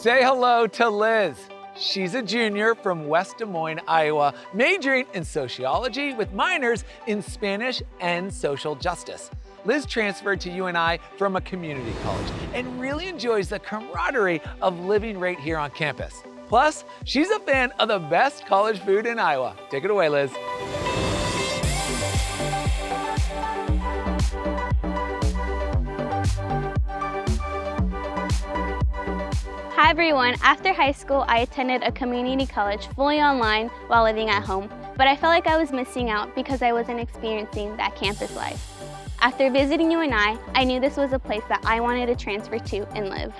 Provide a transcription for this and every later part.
Say hello to Liz. She's a junior from West Des Moines, Iowa, majoring in sociology with minors in Spanish and social justice. Liz transferred to UNI from a community college and really enjoys the camaraderie of living right here on campus. Plus, she's a fan of the best college food in Iowa. Take it away, Liz. Hi everyone, after high school I attended a community college fully online while living at home, but I felt like I was missing out because I wasn't experiencing that campus life. After visiting UNI, I knew this was a place that I wanted to transfer to and live.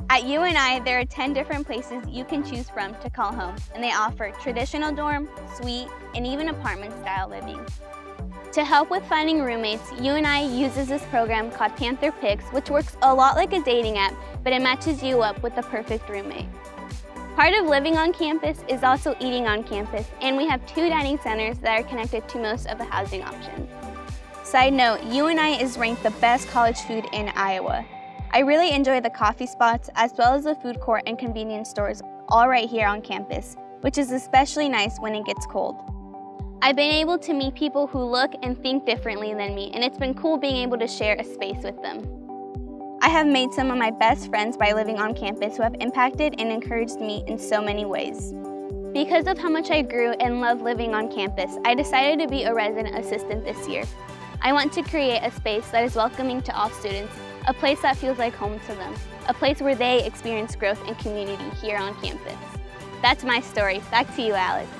At UNI, there are 10 different places you can choose from to call home, and they offer traditional dorm, suite, and even apartment-style living. To help with finding roommates, UNI uses this program called Panther Picks, which works a lot like a dating app, but it matches you up with the perfect roommate. Part of living on campus is also eating on campus, and we have 2 dining centers that are connected to most of the housing options. Side note, UNI is ranked the best college food in Iowa. I really enjoy the coffee spots as well as the food court and convenience stores all right here on campus, which is especially nice when it gets cold. I've been able to meet people who look and think differently than me, and it's been cool being able to share a space with them. I have made some of my best friends by living on campus who have impacted and encouraged me in so many ways. Because of how much I grew and loved living on campus, I decided to be a resident assistant this year. I want to create a space that is welcoming to all students, a place that feels like home to them, a place where they experience growth and community here on campus. That's my story. Back to you, Alex.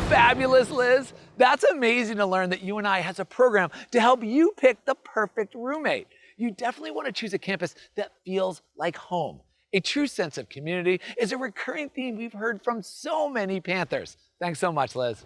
Fabulous, Liz. That's amazing to learn that UNI has a program to help you pick the perfect roommate. You definitely want to choose a campus that feels like home. A true sense of community is a recurring theme we've heard from so many Panthers. Thanks so much, Liz.